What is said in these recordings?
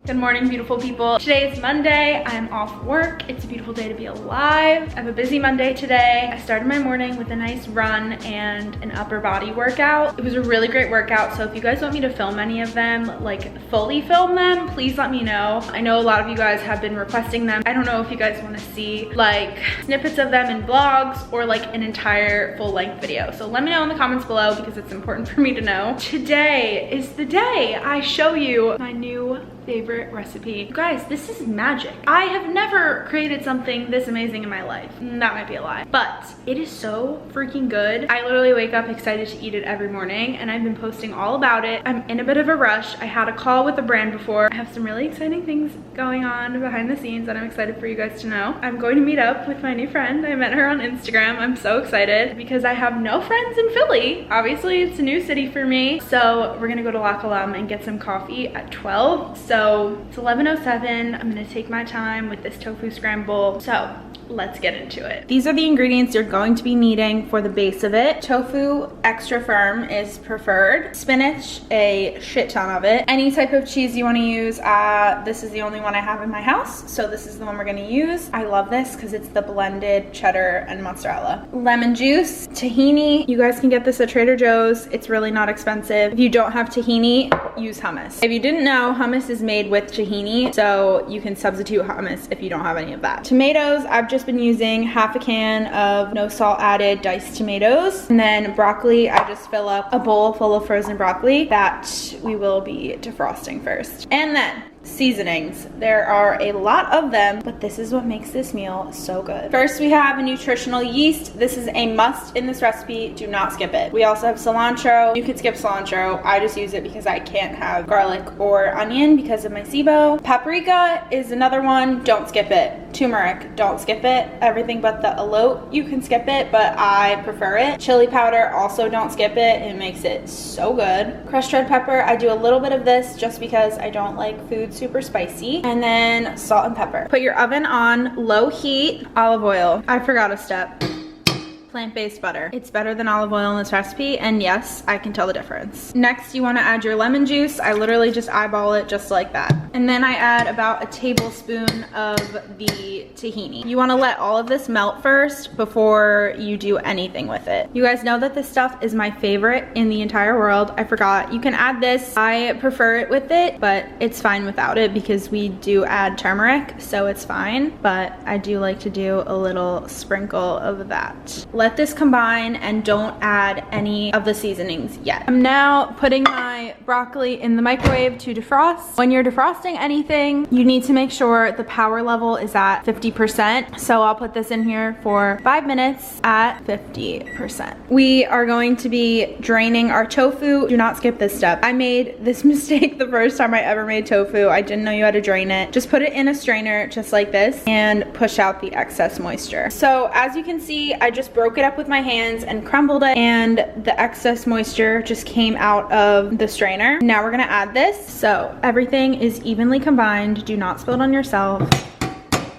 Good morning, beautiful people. Today is Monday. I'm off work. It's a beautiful day to be alive. I have a busy Monday today. I started my morning with a nice run and an upper body workout. It was a really great workout, so if you guys want me to film any of them, like fully film them, please let me know. I know a lot of you guys have been requesting them. I don't know if you guys want to see like snippets of them in vlogs or like an entire full-length video. So let me know in the comments below because it's important for me to know. Today is the day I show you my new favorite recipe. You guys, this is magic. I have never created something this amazing in my life. That might be a lie, but it is so freaking good. I literally wake up excited to eat it every morning, and I've been posting all about it. I'm in a bit of a rush. I had a call with the brand before. I have some really exciting things going on behind the scenes that I'm excited for you guys to know. I'm going to meet up with my new friend. I met her on Instagram. I'm so excited because I have no friends in Philly. Obviously, it's a new city for me. So we're gonna go to La Colombe and get some coffee at 12. So it's 11:07. I'm gonna take my time with this tofu scramble. So let's get into it. These are the ingredients you're going to be needing for the base of it. Tofu extra firm is preferred. Spinach, a shit ton of it. Any type of cheese you want to use. This is the only one I have in my house, so this is the one we're going to use. I love this because it's the blended cheddar and mozzarella. Lemon juice, tahini. You guys can get this at Trader Joe's. It's really not expensive. If you don't have tahini, use hummus. If you didn't know, hummus is made with tahini, so you can substitute hummus if you don't have any of that. Tomatoes, I've just been using half a can of no salt added diced tomatoes, and then broccoli, I just fill up a bowl full of frozen broccoli that we will be defrosting first. And then seasonings. There are a lot of them, but this is what makes this meal so good. First, we have a nutritional yeast. This is a must in this recipe. Do not skip it. We also have cilantro. You could skip cilantro. I just use it because I can't have garlic or onion because of my SIBO. Paprika is another one. Don't skip it. Turmeric, don't skip it. Everything but the elote, you can skip it, but I prefer it. Chili powder, also don't skip it. It makes it so good. Crushed red pepper, I do a little bit of this just because I don't like food super spicy. And then salt and pepper. Put your oven on low heat. Olive oil, I forgot a step. Plant-based butter. It's better than olive oil in this recipe, and yes, I can tell the difference. Next, you want to add your lemon juice. I literally just eyeball it just like that. And then I add about a tablespoon of the tahini. You want to let all of this melt first before you do anything with it. You guys know that this stuff is my favorite in the entire world. I forgot. You can add this. I prefer it with it, but it's fine without it because we do add turmeric, so it's fine. But I do like to do a little sprinkle of that. Let this combine and don't add any of the seasonings yet. I'm now putting my broccoli in the microwave to defrost. When you're defrosting anything, you need to make sure the power level is at 50%. So I'll put this in here for 5 minutes at 50%. We are going to be draining our tofu. Do not skip this step. I made this mistake the first time I ever made tofu. I didn't know you had to drain it. Just put it in a strainer just like this and push out the excess moisture. So as you can see, I just broke it up with my hands and crumbled it, and the excess moisture just came out of the strainer. Now we're gonna add this. So everything is evenly combined. Do not spill it on yourself.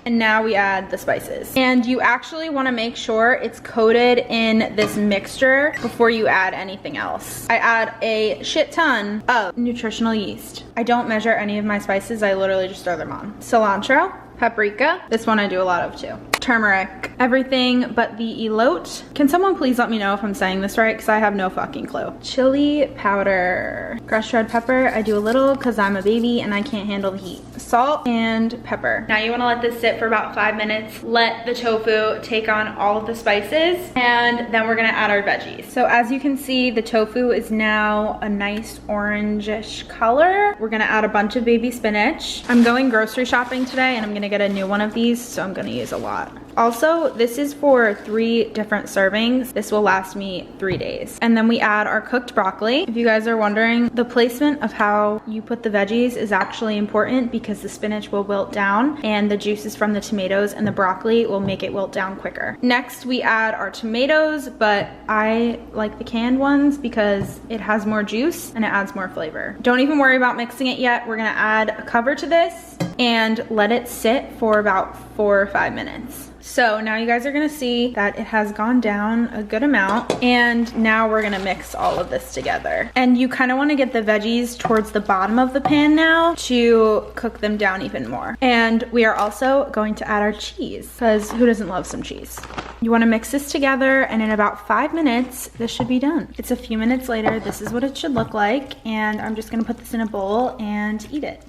And now we add the spices. And you actually wanna make sure it's coated in this mixture before you add anything else. I add a shit ton of nutritional yeast. I don't measure any of my spices. I literally just throw them on. Cilantro, paprika. This one I do a lot of too. Turmeric, everything but the elote. Can someone please let me know if I'm saying this right? Because I have no fucking clue. Chili powder, crushed red pepper. I do a little because I'm a baby and I can't handle the heat. Salt and pepper. Now you want to let this sit for about 5 minutes. Let the tofu take on all of the spices, and then we're gonna add our veggies. So as you can see, the tofu is now a nice orangish color. We're gonna add a bunch of baby spinach. I'm going grocery shopping today and I'm gonna get a new one of these, so I'm gonna use a lot. Also, this is for 3 different servings. This will last me 3 days. And then we add our cooked broccoli. If you guys are wondering, the placement of how you put the veggies is actually important because the spinach will wilt down and the juices from the tomatoes and the broccoli will make it wilt down quicker. Next, we add our tomatoes, but I like the canned ones because it has more juice and it adds more flavor. Don't even worry about mixing it yet. We're gonna add a cover to this and let it sit for about 4 or 5 minutes. So now you guys are gonna see that it has gone down a good amount, and now we're gonna mix all of this together. And you kind of want to get the veggies towards the bottom of the pan now to cook them down even more. And we are also going to add our cheese, because who doesn't love some cheese? You want to mix this together, and in about 5 minutes, this should be done. It's a few minutes later, this is what it should look like, and I'm just gonna put this in a bowl and eat it.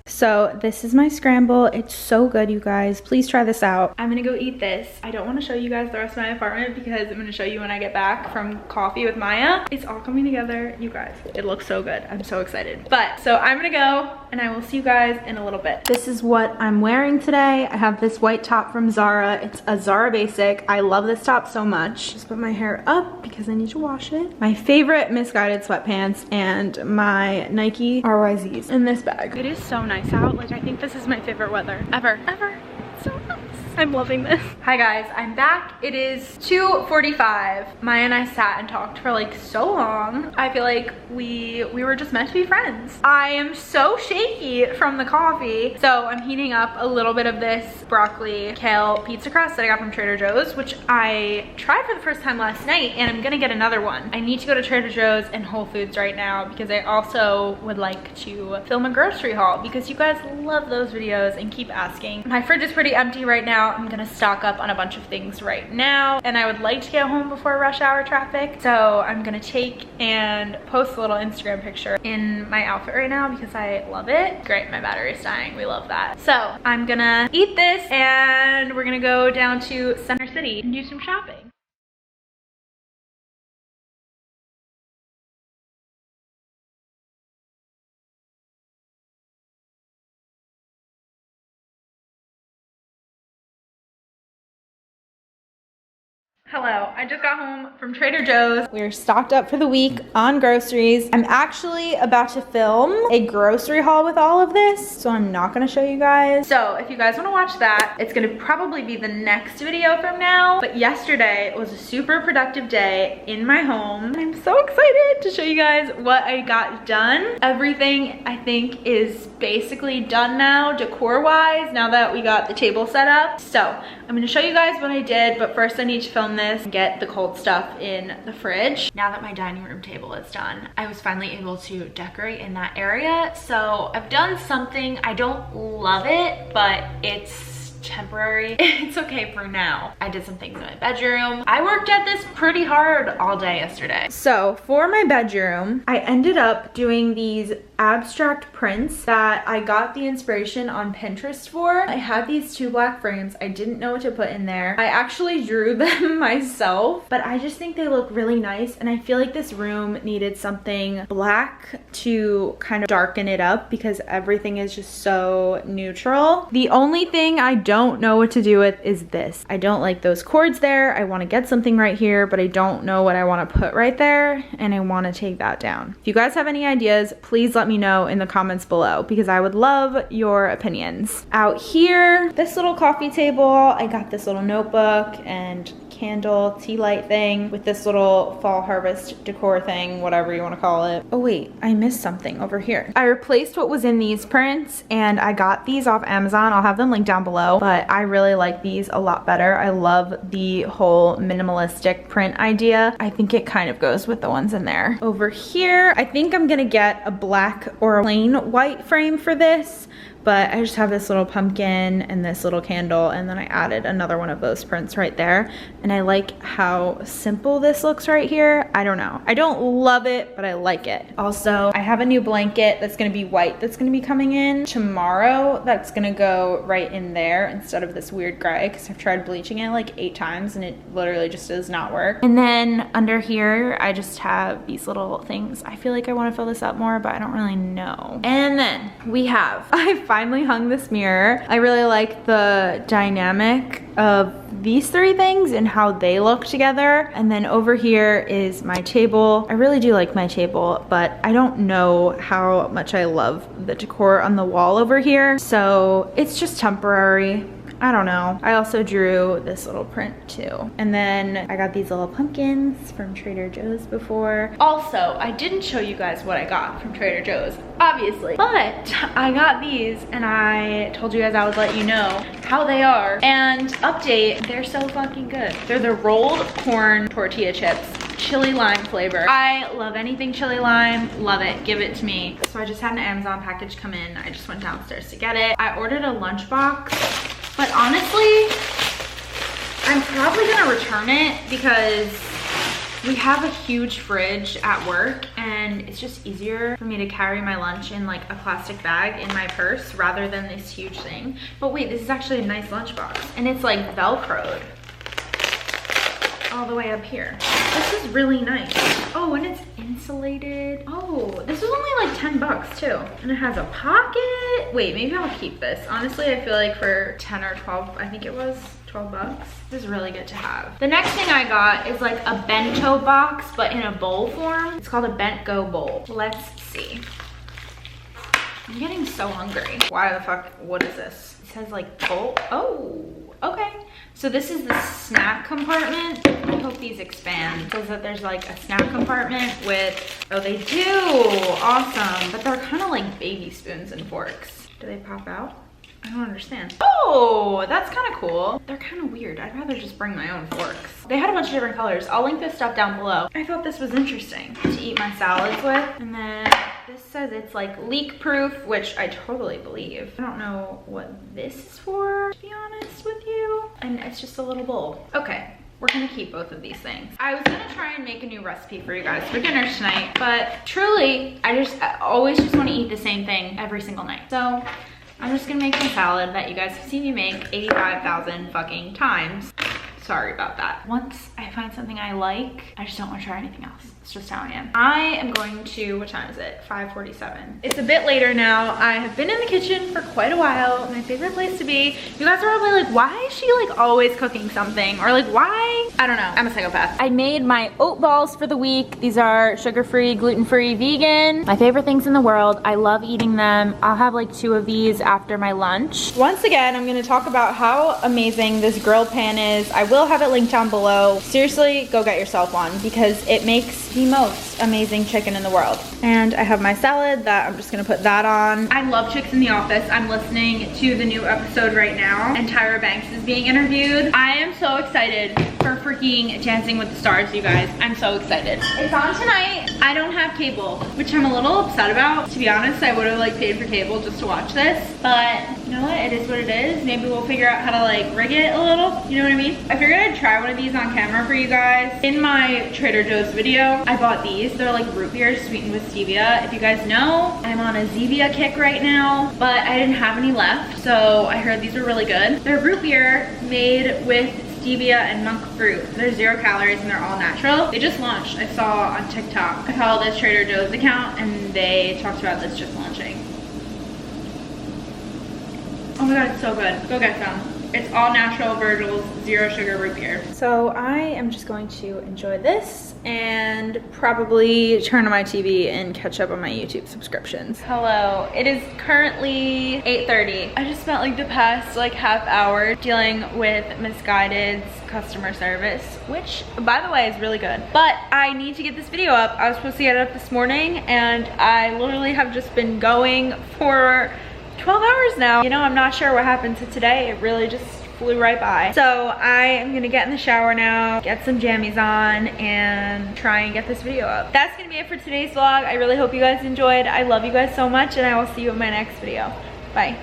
So this is my scramble. It's so good, you guys. Please try this out. I'm gonna go eat this. I don't want to show you guys the rest of my apartment because I'm gonna show you when I get back from coffee with Maya. It's all coming together, you guys. It looks so good. I'm so excited. But so I'm gonna go and I will see you guys in a little bit. This is what I'm wearing today. I have this white top from Zara. It's a Zara basic. I love this top so much. Just put my hair up because I need to wash it. My favorite Misguided sweatpants and my Nike RYZs in this bag. It is so nice out. Like, I think this is my favorite weather ever. So nice. I'm loving this. Hi guys, I'm back. It is 2:45. Maya and I sat and talked for like so long. I feel like we were just meant to be friends. I am so shaky from the coffee. So I'm heating up a little bit of this broccoli kale pizza crust that I got from Trader Joe's, which I tried for the first time last night, and I'm gonna get another one. I need to go to Trader Joe's and Whole Foods right now because I also would like to film a grocery haul because you guys love those videos and keep asking. My fridge is pretty empty right now. I'm gonna stock up on a bunch of things right now, and I would like to get home before rush hour traffic. So I'm gonna take and post a little Instagram picture in my outfit right now because I love it. Great, my battery's dying. We love that. So I'm gonna eat this and we're gonna go down to Center City and do some shopping. Hello, I just got home from Trader Joe's. We're stocked up for the week on groceries. I'm actually about to film a grocery haul with all of this, so I'm not gonna show you guys. So if you guys wanna watch that, it's gonna probably be the next video from now. But yesterday was a super productive day in my home. I'm so excited to show you guys what I got done. Everything I think is basically done now, decor-wise, now that we got the table set up. So I'm gonna show you guys what I did, but first I need to film this and get the cold stuff in the fridge. Now that my dining room table is done, I was finally able to decorate in that area. So I've done something. I don't love it, but it's temporary. It's okay for now. I did some things in my bedroom. I worked at this pretty hard all day yesterday. So for my bedroom, I ended up doing these abstract prints that I got the inspiration on Pinterest for. I had these 2 black frames. I didn't know what to put in there. I actually drew them myself, but I just think they look really nice, and I feel like this room needed something black to kind of darken it up because everything is just so neutral. The only thing I don't know what to do with is this. I don't like those cords there. I want to get something right here, but I don't know what I want to put right there, and I want to take that down. If you guys have any ideas, please let me know in the comments below because I would love your opinions. Out here, this little coffee table, I got this little notebook and candle tea light thing with this little fall harvest decor thing, whatever you want to call it. Oh wait, I missed something over here. I replaced what was in these prints, and I got these off Amazon. I'll have them linked down below, but I really like these a lot better. I love the whole minimalistic print idea. I think it kind of goes with the ones in there. Over here, I think I'm gonna get a black or a plain white frame for this, but I just have this little pumpkin and this little candle, and then I added another one of those prints right there. And I like how simple this looks right here. I don't know. I don't love it, but I like it. Also, I have a new blanket that's gonna be white that's gonna be coming in tomorrow. That's gonna go right in there instead of this weird gray, because I've tried bleaching it like 8 times and it literally just does not work. And then under here, I just have these little things. I feel like I wanna fill this up more, but I don't really know. And then we have, I finally hung this mirror. I really like the dynamic of these 3 things and how they look together. And then over here is my table. I really do like my table, but I don't know how much I love the decor on the wall over here. So it's just temporary. I don't know. I also drew this little print too. And then I got these little pumpkins from Trader Joe's before. Also, I didn't show you guys what I got from Trader Joe's, obviously, but I got these and I told you guys I would let you know how they are. And update, they're so fucking good. They're the rolled corn tortilla chips, chili lime flavor. I love anything chili lime, love it, give it to me. So I just had an Amazon package come in. I just went downstairs to get it. I ordered a lunchbox, but honestly, I'm probably gonna return it because we have a huge fridge at work and it's just easier for me to carry my lunch in like a plastic bag in my purse rather than this huge thing. But wait, this is actually a nice lunchbox and it's like Velcroed all the way up here. This is really nice. Oh, and it's insulated. Oh, this was only like 10 bucks too. And it has a pocket. Wait, maybe I'll keep this. Honestly, I feel like for 10 or 12, I think it was 12 bucks. This is really good to have. The next thing I got is like a bento box, but in a bowl form. It's called a Bent Go bowl. Let's see. I'm getting so hungry. Why the fuck, what is this? It says like bowl. Oh, okay. So this is the snack compartment. I hope these expand. It says that there's like a snack compartment with, oh they do, awesome. But they're kind of like baby spoons and forks. Do they pop out? I don't understand. Oh, that's kind of cool. They're kind of weird. I'd rather just bring my own forks. They had a bunch of different colors. I'll link this stuff down below. I thought this was interesting to eat my salads with. And then this says it's like leak proof, which I totally believe. I don't know what this is for, to be honest with you. And it's just a little bowl. Okay. We're gonna keep both of these things. I was gonna try and make a new recipe for you guys for dinner tonight, but truly, I always just wanna eat the same thing every single night. So I'm just gonna make some salad that you guys have seen me make 85,000 fucking times. Sorry about that. Once I find something I like, I just don't wanna try anything else. It's just how I am. I am going to, what time is it? 5:47. It's a bit later now. I have been in the kitchen for quite a while. My favorite place to be. You guys are probably like, why is she like always cooking something? Or like, why? I don't know, I'm a psychopath. I made my oat balls for the week. These are sugar-free, gluten-free, vegan. My favorite things in the world. I love eating them. I'll have like 2 of these after my lunch. Once again, I'm gonna talk about how amazing this grill pan is. I will have it linked down below. Seriously, go get yourself one because it makes the most amazing chicken in the world. And I have my salad that I'm just gonna put that on. I love Chicks in the Office. I'm listening to the new episode right now and Tyra Banks is being interviewed. I am so excited for freaking Dancing with the Stars, you guys. I'm so excited. It's on tonight. I don't have cable, which I'm a little upset about. To be honest, I would have like paid for cable just to watch this, but you know what? It is what it is. Maybe we'll figure out how to like rig it a little, you know what I mean? I figured I'd try one of these on camera for you guys. In my Trader Joe's video, I bought these. They're like root beers sweetened with stevia. If you guys know, I'm on a Zevia kick right now, but I didn't have any left, so I heard these were really good. They're root beer made with stevia and monk fruit. They're 0 calories and they're all natural. They just launched. I saw on TikTok. I follow this Trader Joe's account and they talked about this just launching. Oh my god, it's so good. Go get some. It's all natural Virgil's 0 sugar root beer. So I am just going to enjoy this and probably turn on my TV and catch up on my YouTube subscriptions. Hello, it is currently 8:30. I just spent like the past like half hour dealing with Misguided's customer service, which by the way is really good. But I need to get this video up. I was supposed to get it up this morning and I literally have just been going for 12 hours now. You know, I'm not sure what happened to today. It really just flew right by. So I am gonna get in the shower now, get some jammies on, and try and get this video up. That's gonna be it for today's vlog. I really hope you guys enjoyed. I love you guys so much, and I will see you in my next video. Bye.